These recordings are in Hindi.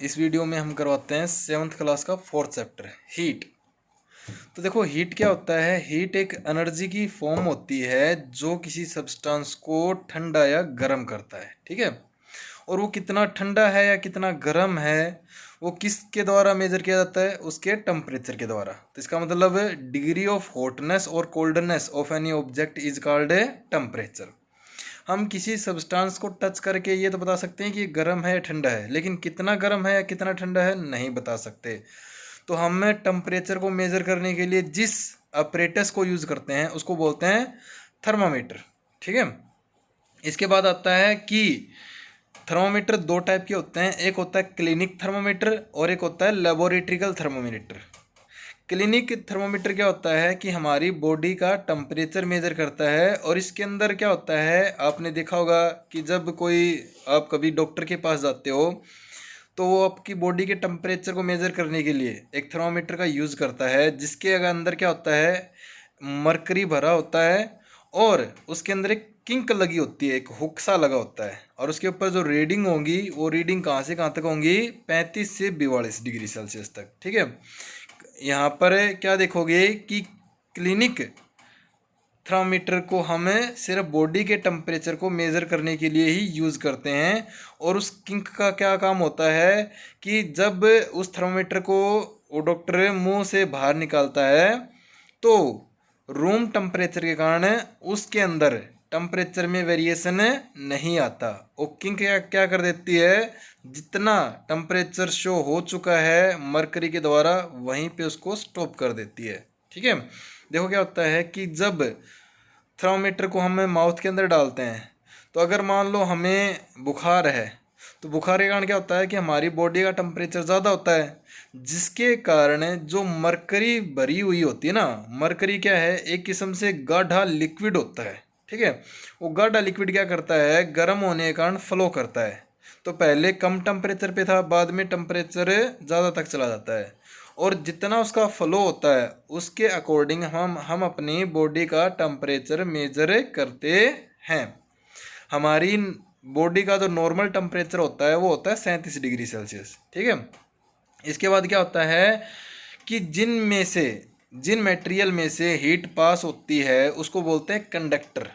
इस वीडियो में हम करवाते हैं 7th क्लास का 4th चैप्टर हीट। तो देखो हीट क्या होता है। हीट एक एनर्जी की फॉर्म होती है जो किसी सब्सटेंस को ठंडा या गर्म करता है, ठीक है। और वो कितना ठंडा है या कितना गर्म है वो किसके द्वारा मेजर किया जाता है, उसके टेम्परेचर के द्वारा। तो इसका मतलब डिग्री ऑफ हॉटनेस और coldness of any object is called temperature. हम किसी सब्सटेंस को टच करके ये तो बता सकते हैं कि गर्म है या ठंडा है, लेकिन कितना गर्म है या कितना ठंडा है नहीं बता सकते। तो हमें टेम्परेचर को मेज़र करने के लिए जिस अपरेटस को यूज़ करते हैं उसको बोलते हैं थर्मामीटर, ठीक है। इसके बाद आता है कि थर्मामीटर दो टाइप के होते हैं, एक होता है क्लिनिक थर्मामीटर और एक होता है लेबोरेटरिकल थर्मामीटर। क्लिनिक थर्मोमीटर क्या होता है कि हमारी बॉडी का टेम्परेचर मेजर करता है, और इसके अंदर क्या होता है, आपने देखा होगा कि जब कोई आप कभी डॉक्टर के पास जाते हो तो वो आपकी बॉडी के टेम्परेचर को मेजर करने के लिए एक थर्मोमीटर का यूज़ करता है, जिसके अंदर क्या होता है, मरकरी भरा होता है और उसके अंदर एक किंक लगी होती है, एक हुक सा लगा होता है, और उसके ऊपर जो रीडिंग होगी वो रीडिंग कहाँ से कहाँ तक होंगी, 35 से 42 डिग्री सेल्सियस तक, ठीक है। यहाँ पर क्या देखोगे कि क्लिनिक थर्मामीटर को हमें सिर्फ बॉडी के टेम्परेचर को मेज़र करने के लिए ही यूज़ करते हैं। और उस किंक का क्या काम होता है कि जब उस थर्मामीटर को वो डॉक्टर मुंह से बाहर निकालता है तो रूम टेम्परेचर के कारण उसके अंदर टेम्परेचर में वेरिएशन नहीं आता। वो किंक क्या कर देती है, जितना टेम्परेचर शो हो चुका है मरकरी के द्वारा वहीं पे उसको स्टॉप कर देती है, ठीक है। देखो क्या होता है कि जब थर्मामीटर को हम माउथ के अंदर डालते हैं तो अगर मान लो हमें बुखार है तो बुखार के कारण क्या होता है कि हमारी बॉडी का टेम्परेचर ज़्यादा होता है, जिसके कारण जो मरकरी भरी हुई होती है ना, मरकरी क्या है, एक किस्म से गाढ़ा लिक्विड होता है, ठीक है। वो गाढ़ा लिक्विड क्या करता है, गर्म होने के कारण फ्लो करता है। तो पहले कम टेम्परेचर पे था, बाद में टेम्परेचर ज़्यादा तक चला जाता है, और जितना उसका फ्लो होता है उसके अकॉर्डिंग हम अपनी बॉडी का टेम्परेचर मेजर करते हैं। हमारी बॉडी का जो नॉर्मल टेम्परेचर होता है वो होता है 37 डिग्री सेल्सियस, ठीक है। इसके बाद क्या होता है कि जिन मटेरियल में से हीट पास होती है उसको बोलते हैं कंडक्टर,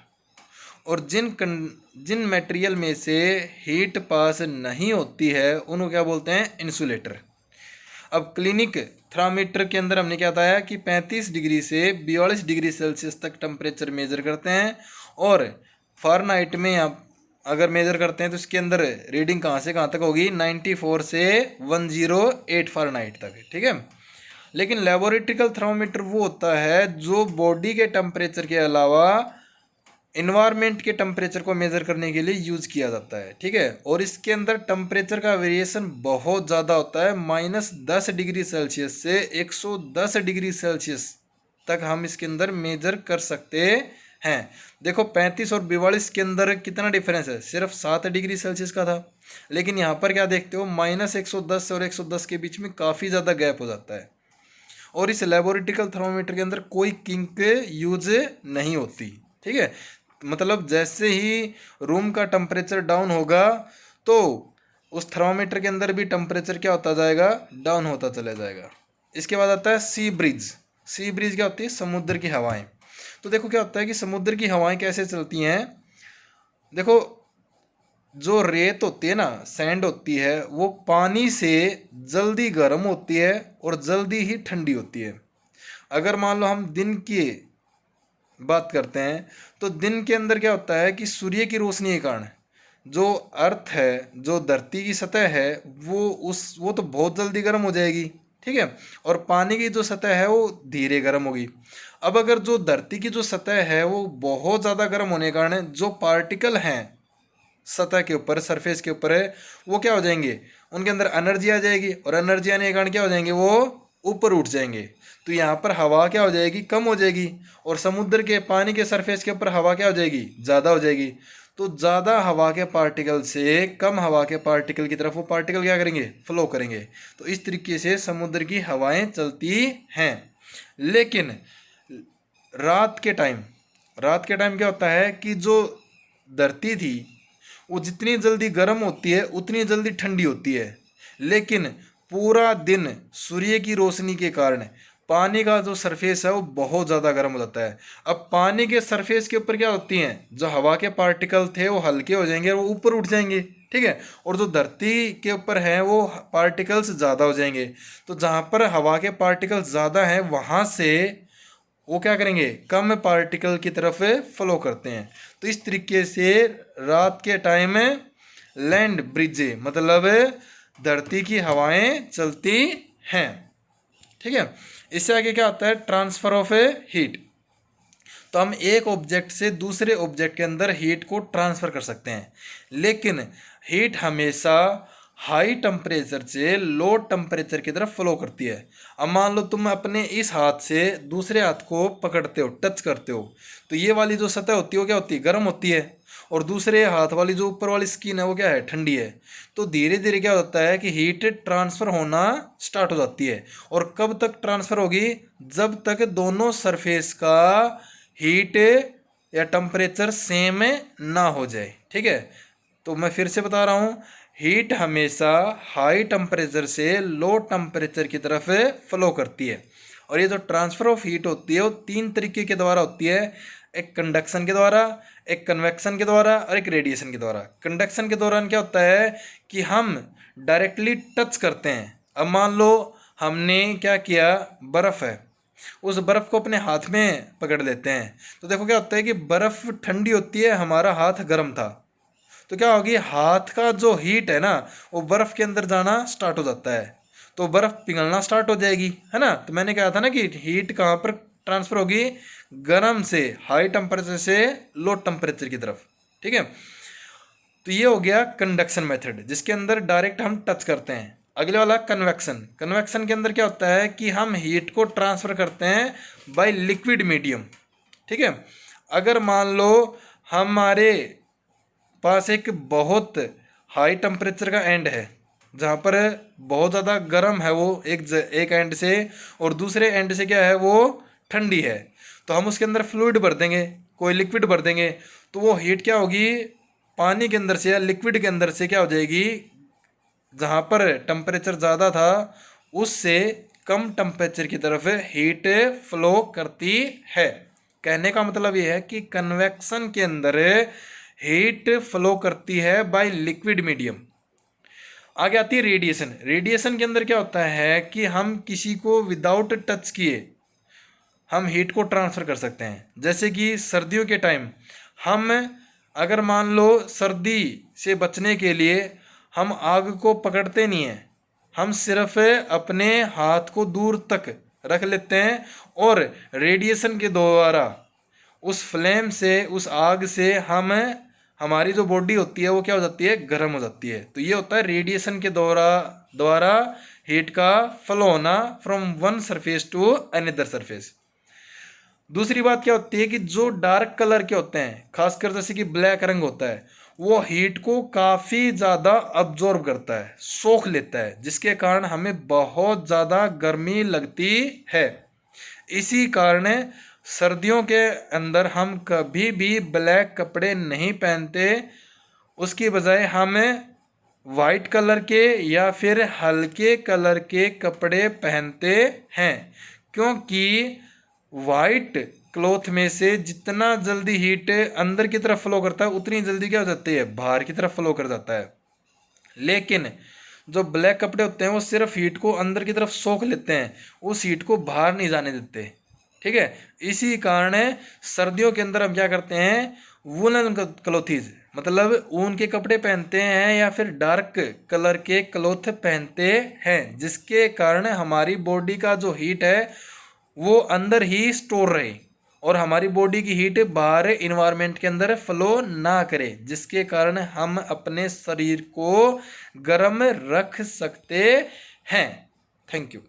और जिन मटेरियल में से हीट पास नहीं होती है उनको क्या बोलते हैं, इंसुलेटर। अब क्लिनिक थर्मामीटर के अंदर हमने क्या बताया कि 35 डिग्री से 42 डिग्री सेल्सियस तक टेम्परेचर मेजर करते हैं, और फ़ारेनहाइट में आप अगर मेजर करते हैं तो इसके अंदर रीडिंग कहाँ से कहाँ तक होगी, 94 से 108 फ़ारेनहाइट तक, ठीक है। लेकिन लेबोरेटरिकल थर्मामीटर वो होता है जो बॉडी के टेम्परेचर के अलावा इन्वायरमेंट के टेम्परेचर को मेज़र करने के लिए यूज़ किया जाता है, ठीक है। और इसके अंदर टेम्परेचर का वेरिएशन बहुत ज़्यादा होता है, -10 डिग्री सेल्सियस से 110 डिग्री सेल्सियस तक हम इसके अंदर मेजर कर सकते हैं। देखो 35 और 42 के अंदर कितना डिफरेंस है, सिर्फ 7 डिग्री सेल्सियस का था, लेकिन यहाँ पर क्या देखते हो, -110 और 110 के बीच में काफ़ी ज़्यादा गैप हो जाता है। और इस लेबोरेटरिकल थर्मामीटर के अंदर कोई किंक यूज नहीं होती, ठीक है। मतलब जैसे ही रूम का टेम्परेचर डाउन होगा तो उस थर्मामीटर के अंदर भी टेम्परेचर क्या होता जाएगा, डाउन होता चला जाएगा। इसके बाद आता है सी ब्रीज। सी ब्रीज क्या होती है, समुद्र की हवाएं। तो देखो क्या होता है कि समुद्र की हवाएं कैसे चलती हैं। देखो जो रेत होती है ना, सैंड होती है, वो पानी से जल्दी गर्म होती है और जल्दी ही ठंडी होती है। अगर मान लो हम दिन की बात करते हैं तो दिन के अंदर क्या होता है कि सूर्य की रोशनी के कारण जो अर्थ है, जो धरती की सतह है, वो तो बहुत जल्दी गर्म हो जाएगी, ठीक है। और पानी की जो सतह है वो धीरे गर्म होगी। अब अगर जो धरती की जो सतह है वो बहुत ज़्यादा गर्म होने के कारण जो पार्टिकल हैं सतह के ऊपर, सरफेस के ऊपर है, वो क्या हो जाएंगे, उनके अंदर एनर्जी आ जाएगी, और एनर्जी आने के कारण क्या हो जाएंगे, वो ऊपर उठ जाएंगे। तो यहाँ पर हवा क्या हो जाएगी, कम हो जाएगी, और समुद्र के पानी के सरफेस के ऊपर हवा क्या हो जाएगी, ज़्यादा हो जाएगी। तो ज़्यादा हवा के पार्टिकल से कम हवा के पार्टिकल की तरफ वो पार्टिकल क्या करेंगे, फ्लो करेंगे। तो इस तरीके से समुद्र की हवाएं चलती हैं। लेकिन रात के टाइम क्या होता है कि जो धरती थी वो जितनी जल्दी गर्म होती है उतनी जल्दी ठंडी होती है। लेकिन पूरा दिन सूर्य की रोशनी के कारण पानी का जो सरफेस है वो बहुत ज़्यादा गर्म हो जाता है। अब पानी के सरफेस के ऊपर क्या होती हैं, जो हवा के पार्टिकल थे वो हल्के हो जाएंगे और वो ऊपर उठ जाएंगे, ठीक है। और जो धरती के ऊपर हैं वो पार्टिकल्स ज़्यादा हो जाएंगे। तो जहाँ पर हवा के पार्टिकल्स ज़्यादा हैं वहाँ से वो क्या करेंगे, कम पार्टिकल की तरफ फ्लो करते हैं। तो इस तरीके से रात के टाइम लैंड ब्रिज मतलब धरती की हवाएं चलती हैं, ठीक है। इससे आगे क्या होता है, ट्रांसफर ऑफ हीट। तो हम एक ऑब्जेक्ट से दूसरे ऑब्जेक्ट के अंदर हीट को ट्रांसफर कर सकते हैं, लेकिन हीट हमेशा हाई टेम्परेचर से लो टेम्परेचर की तरफ फ्लो करती है। अब मान लो तुम अपने इस हाथ से दूसरे हाथ को पकड़ते हो, टच करते हो, तो ये वाली जो सतह होती है वो क्या होती है, गर्म होती है, और दूसरे हाथ वाली जो ऊपर वाली स्किन है वो क्या है, ठंडी है। तो धीरे धीरे क्या होता है कि हीट ट्रांसफ़र होना स्टार्ट हो जाती है। और कब तक ट्रांसफ़र होगी, जब तक दोनों सरफेस का हीट या टेम्परेचर सेम ना हो जाए, ठीक है। तो मैं फिर से बता रहा हूँ, हीट हमेशा हाई टेम्परेचर से लो टेम्परेचर की तरफ फ्लो करती है। और ये जो ट्रांसफ़र ऑफ हीट होती है वो तीन तरीके के द्वारा होती है, एक कंडक्शन के द्वारा, एक कन्वेक्शन के द्वारा और एक रेडिएशन के द्वारा। कंडक्शन के दौरान क्या होता है कि हम डायरेक्टली टच करते हैं। अब मान लो हमने क्या किया, बर्फ़ है, उस बर्फ़ को अपने हाथ में पकड़ लेते हैं, तो देखो क्या होता है कि बर्फ़ ठंडी होती है, हमारा हाथ गर्म था, तो क्या होगी, हाथ का जो हीट है ना वो बर्फ़ के अंदर जाना स्टार्ट हो जाता है, तो बर्फ़ पिघलना स्टार्ट हो जाएगी, है ना। तो मैंने कहा था ना कि हीट कहाँ पर ट्रांसफ़र होगी, गर्म से हाई टेम्परेचर से लो टेम्परेचर की तरफ, ठीक है। तो ये हो गया कंडक्शन मेथड, जिसके अंदर डायरेक्ट हम टच करते हैं। अगले वाला कन्वेक्शन। कन्वेक्शन के अंदर क्या होता है कि हम हीट को ट्रांसफ़र करते हैं बाय लिक्विड मीडियम, ठीक है। अगर मान लो हमारे पास एक बहुत हाई टेम्परेचर का एंड है, जहाँ पर बहुत ज़्यादा गर्म है वो एक एंड से, और दूसरे एंड से क्या है वो ठंडी है, तो हम उसके अंदर फ्लूइड भर देंगे, कोई लिक्विड भर देंगे, तो वो हीट क्या होगी, पानी के अंदर से या लिक्विड के अंदर से क्या हो जाएगी, जहाँ पर टेम्परेचर ज़्यादा था उससे कम टेम्परेचर की तरफ हीट फ्लो करती है। कहने का मतलब ये है कि कन्वेक्शन के अंदर हीट फ्लो करती है बाय लिक्विड मीडियम। आगे आती है रेडिएशन। रेडिएशन के अंदर क्या होता है कि हम किसी को विदाउट टच किए हम हीट को ट्रांसफ़र कर सकते हैं। जैसे कि सर्दियों के टाइम हम अगर मान लो सर्दी से बचने के लिए हम आग को पकड़ते नहीं हैं, हम सिर्फ अपने हाथ को दूर तक रख लेते हैं और रेडिएशन के द्वारा उस फ्लेम से, उस आग से हम हमारी जो बॉडी होती है वो क्या हो जाती है, गर्म हो जाती है। तो ये होता है रेडिएशन के द्वारा हीट का फ्लो होना from one surface to another surface. दूसरी बात क्या होती है कि जो डार्क कलर के होते हैं, खासकर जैसे कि ब्लैक रंग होता है, वो हीट को काफ़ी ज़्यादा अब्जॉर्ब करता है, सोख लेता है, जिसके कारण हमें बहुत ज़्यादा गर्मी लगती है। इसी कारण सर्दियों के अंदर हम कभी भी ब्लैक कपड़े नहीं पहनते, उसकी बजाय हम वाइट कलर के या फिर हल्के कलर के कपड़े पहनते हैं, क्योंकि वाइट क्लॉथ में से जितना जल्दी हीट अंदर की तरफ फ्लो करता है उतनी जल्दी क्या हो जाती है, बाहर की तरफ फ्लो कर जाता है। लेकिन जो ब्लैक कपड़े होते हैं वो सिर्फ हीट को अंदर की तरफ सोख लेते हैं, उस हीट को बाहर नहीं जाने देते, ठीक है। इसी कारण सर्दियों के अंदर हम क्या करते हैं, वुलन क्लोथीज मतलब ऊन के कपड़े पहनते हैं या फिर डार्क कलर के क्लॉथ पहनते हैं, जिसके कारण हमारी बॉडी का जो हीट है वो अंदर ही स्टोर रहे और हमारी बॉडी की हीट बाहर इन्वायरमेंट के अंदर फ्लो ना करे, जिसके कारण हम अपने शरीर को गर्म रख सकते हैं। Thank you.